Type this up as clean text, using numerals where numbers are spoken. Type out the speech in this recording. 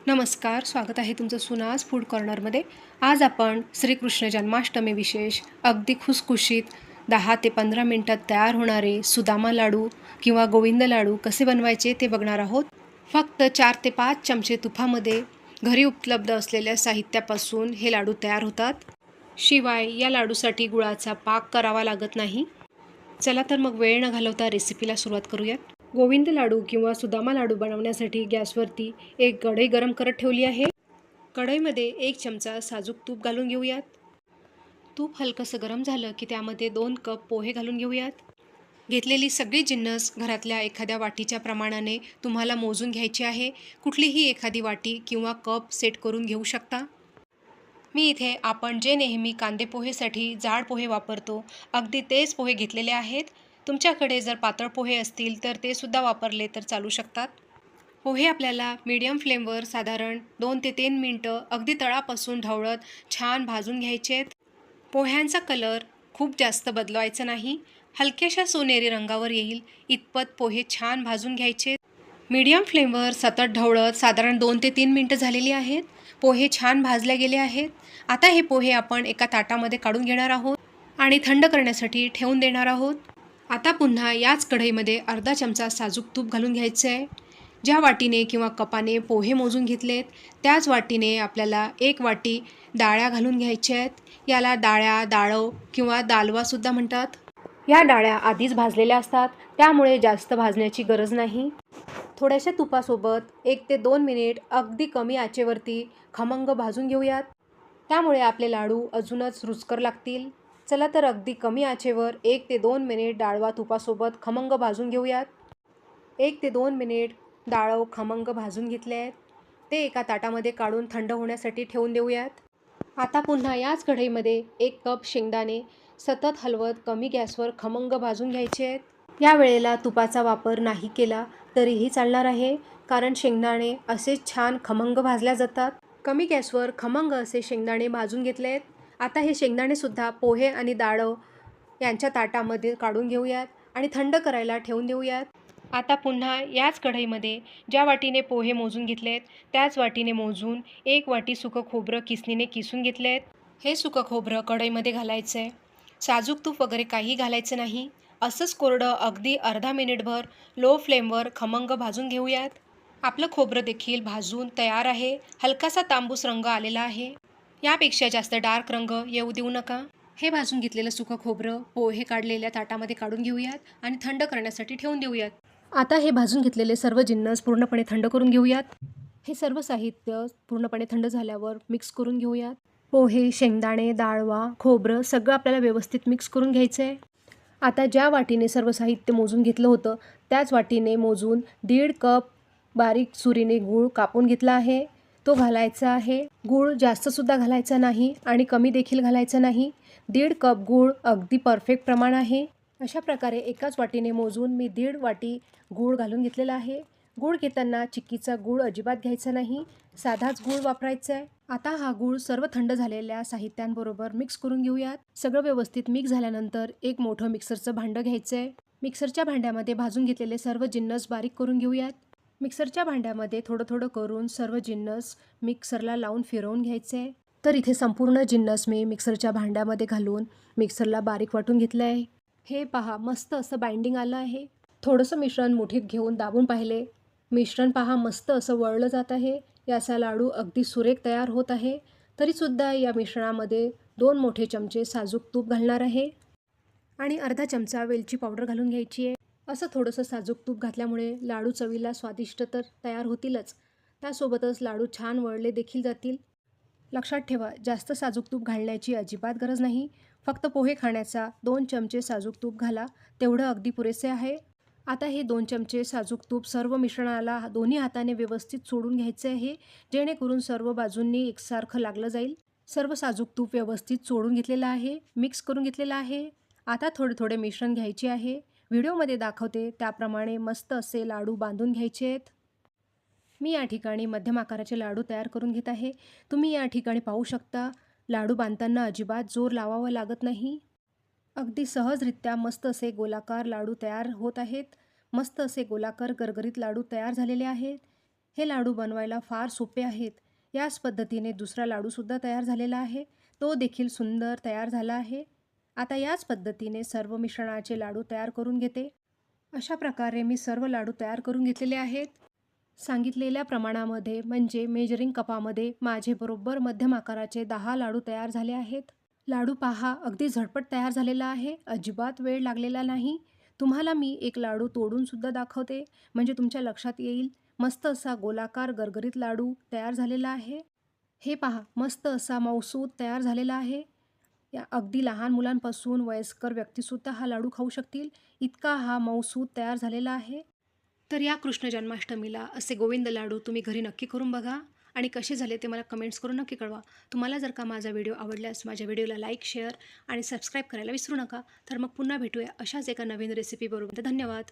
नमस्कार, स्वागत आहे तुमचं सुनाज फूड कॉर्नरमध्ये. आज आपण श्रीकृष्ण जन्माष्टमी विशेष अगदी खुसखुशीत 10 ते 15 मिनिटात तयार होणारे सुदामा लाडू किंवा गोविंद लाडू कसे बनवायचे ते बघणार आहोत. फक्त 4 ते 5 चमचे तुपामध्ये घरी उपलब्ध असलेल्या साहित्यापासून हे लाडू तयार होतात. शिवाय या लाडूसाठी गुळाचा पाक करावा लागत नाही. चला तर मग वेळ न घालवता रेसिपीला सुरुवात करूयात. गोविंद लाडू किंवा सुदामा लाडू बनवण्यासाठी गॅसवरती एक कढई गरम करत ठेवली आहे. कढईमध्ये 1 चमचा साजूक तूप घालून घेऊयात. तूप हलकंसं गरम झालं की त्यामध्ये 2 कप पोहे घालून घेऊयात. घेतलेली सगळी जिन्नस घरातल्या एखाद्या वाटीच्या प्रमाणाने तुम्हाला मोजून घ्यायची आहे. कुठलीही एखादी वाटी किंवा कप सेट करून घेऊ शकता. मी इथे आपण जे नेहमी कांदे पोहेसाठी जाड पोहे वापरतो, अगदी तेच पोहे घेतलेले आहेत. तुमच्याकडे जर पातळ पोहे असतील तर ते सुद्धा वापरले तर चालू शकतात. पोहे आपल्याला मीडियम फ्लेमवर साधारण 2 ते 3 मिनटं अगदी तळापासून ढवळत छान भाजून घ्यायचे आहेत. पोह्यांचा कलर खूप जास्त बदलवायचा नाही. हलक्याशा सोनेरी रंगावर येईल इतपत पोहे छान भाजून घ्यायचे. मीडियम फ्लेमवर सतत ढवळत साधारण 2 ते 3 मिनटं झालेली आहेत. पोहे छान भाजले गेले आहेत. आता हे पोहे आपण एका ताटामध्ये काढून घेणार आहोत आणि थंड करण्यासाठी ठेवून देणार आहोत. आता पुन्हा याच कढईमध्ये अर्धा चमचा साजूक तूप घालून घ्यायचं आहे. ज्या वाटीने किंवा कपाने पोहे मोजून घेतलेत त्याच वाटीने आपल्याला 1 वाटी डाळ्या घालून घ्यायच्या आहेत. याला डाळ्या, डाळव किंवा दालवासुद्धा म्हणतात. या डाळ्या आधीच भाजलेल्या असतात, त्यामुळे जास्त भाजण्याची गरज नाही. थोड्याशा तुपासोबत 1 ते 2 मिनिट अगदी कमी आचेवरती खमंग भाजून घेऊयात. त्यामुळे आपले लाडू अजूनच रुचकर लागतील. चला तर अगदी कमी आचेवर 1 ते 2 मिनिट डाळवा तुपासोबत खमंग भाजून घेऊयात. 1 ते 2 मिनिट डाळव खमंग भाजून घेतले आहेत. ते एका ताटामध्ये काढून थंड होण्यासाठी ठेवून देऊयात. आता पुन्हा याच कढईमध्ये 1 कप शेंगदाणे सतत हलवत कमी गॅसवर खमंग भाजून घ्यायचे आहेत. या वेळेला तुपाचा वापर नाही केला तरीही चालणार आहे, कारण शेंगदाणे असेच छान खमंग भाजल्या जातात. कमी गॅसवर खमंग असे शेंगदाणे भाजून घेतले आहेत. आता हे शेंगदाणेसुद्धा पोहे आणि डाळव यांच्या ताटामध्ये काढून घेऊयात आणि थंड करायला ठेवून देऊयात. आता पुन्हा याच कढईमध्ये ज्या वाटीने पोहे मोजून घेतलेत त्याच वाटीने मोजून 1 वाटी सुकं खोबरं किसणीने किसून घेतले आहेत. हे सुकं खोबरं कढईमध्ये घालायचं आहे. साजूक तूप वगैरे काही घालायचं नाही. असंच कोरडं अगदी अर्धा मिनिटभर लो फ्लेमवर खमंग भाजून घेऊयात. आपलं खोबरं देखील भाजून तयार आहे. हलकासा तांबूस रंग आलेला आहे. यापेक्षा जास्त डार्क रंग येऊ देऊ नका. हे भाजून घेतलेलं सुकं खोबरं पोहे काढलेल्या ताटामध्ये काढून घेऊयात आणि थंड करण्यासाठी ठेवून देऊयात. आता हे भाजून घेतलेले सर्व जिन्नस पूर्णपणे थंड करून घेऊयात. हे सर्व साहित्य पूर्णपणे थंड झाल्यावर मिक्स करून घेऊयात. पोहे, शेंगदाणे, डाळवा, खोबरं सगळं आपल्याला व्यवस्थित मिक्स करून घ्यायचं आहे. आता ज्या वाटीने सर्व साहित्य मोजून घेतलं होतं त्याच वाटीने मोजून 1.5 कप बारीक सुरीने गूळ कापून घेतला आहे. तो घालायचा आहे. गूळ जास्तसुद्धा घालायचा नाही आणि कमी देखील घालायचा नाही. 1.5 कप गूळ अगदी परफेक्ट प्रमाण आहे. अशा प्रकारे एकाच वाटीने मोजून मी 1.5 वाटी गूळ घालून घेतलेला आहे. गूळ घेताना चिक्कीचा गूळ अजिबात घ्यायचा नाही, साधाच गूळ वापरायचा आहे. आता हा गूळ सर्व थंड झालेल्या साहित्यांबरोबर मिक्स करून घेऊयात. सगळं व्यवस्थित मिक्स झाल्यानंतर एक मोठं मिक्सरचं भांडं घ्यायचं आहे. मिक्सरच्या भांड्यामध्ये भाजून घेतलेले सर्व जिन्नस बारीक करून घेऊयात. मिक्सरच्या भांड्यामध्ये थोडं थोडं करून सर्व जिन्नस मिक्सरला लावून फिरवून घ्यायचे. तर इथे संपूर्ण जिन्नस मी मिक्सरच्या भांड्यामध्ये घालून मिक्सरला बारीक वाटून घेतलं आहे. हे पहा, मस्त असं बाइंडिंग आलं आहे. थोडंसं मिश्रण मुठीत घेऊन दाबून पाहिले. मिश्रण पहा, मस्त असं वळलं जात आहे. याचा लाडू अगदी सुरेख तयार होत आहे. तरीसुद्धा या मिश्रणामध्ये 2 मोठे चमचे साजूक तूप घालणार आहे आणि अर्धा चमचा वेलची पावडर घालून घ्यायची आहे. असं थोडंसं साजूक तूप घातल्यामुळे लाडू चवीला स्वादिष्ट तर तयार होतीलच, त्यासोबतच लाडू छान वळले देखील जातील. लक्षात ठेवा, जास्त साजूक तूप घालण्याची अजिबात गरज नाही. फक्त पोहे खाण्याचा 2 चमचे साजूक तूप घाला, तेवढं अगदी पुरेसे आहे. आता हे 2 चमचे साजूक तूप सर्व मिश्रणाला दोन्ही हाताने व्यवस्थित चोळून घ्यायचे आहे, जेणेकरून सर्व बाजूंनी एकसारखं लागलं जाईल. सर्व साजूक तूप व्यवस्थित चोळून घेतलेलं आहे, मिक्स करून घेतलेलं आहे. आता थोडे थोडे मिश्रण घ्यायचे आहे. व्हिडिओमध्ये दाखवते त्याप्रमाणे मस्त असे लाडू बांधून घ्यायचे आहेत. मी या ठिकाणी मध्यम आकाराचे लाडू तयार करून घेत आहे. तुम्ही या ठिकाणी पाहू शकता, लाडू बांधताना अजिबात जोर लावावा लागत नाही. अगदी सहजरित्या मस्त असे गोलाकार लाडू तयार होत आहेत. मस्त असे गोलाकार गरगरीत लाडू तयार झालेले आहेत. हे लाडू बनवायला फार सोपे आहेत. याच पद्धतीने दुसरा लाडूसुद्धा तयार झालेला आहे. तो देखील सुंदर तयार झाला आहे. आता याच पद्धतीने सर्व मिश्रणाचे लाडू तयार करून घेते. अशा प्रकारे मी सर्व लाडू तयार करून घेतलेले आहेत. सांगितलेल्या प्रमाणामध्ये म्हणजे मेजरिंग कपामध्ये माझे बरोबर मध्यम आकाराचे 10 लाडू तयार झाले आहेत. लाडू पहा अगदी झटपट तयार झालेला आहे. अजिबात वेळ लागलेला नाही. तुम्हाला मी एक लाडू तोडूनसुद्धा दाखवते म्हणजे तुमच्या लक्षात येईल. मस्त असा गोलाकार गरगरीत लाडू तयार झालेला आहे. हे पहा मस्त असा मऊसूत तयार झालेला आहे. या अगदी लहान मुलांपासून वयस्कर व्यक्तीसुद्धा हा लाडू खाऊ शकतील. इतका हा मऊसूत तयार झालेला आहे. तर या कृष्ण जन्माष्टमीला असे गोविंद लाडू तुम्ही घरी नक्की करून बघा आणि कसे झाले ते मला कमेंट्स करून नक्की कळवा. तुम्हाला जर का माझा व्हिडिओ आवडल्यास माझ्या व्हिडिओला लाईक, शेअर आणि सबस्क्राईब करायला विसरू नका. तर मग पुन्हा भेटूया अशाच एका नवीन रेसिपीबरोबर. धन्यवाद.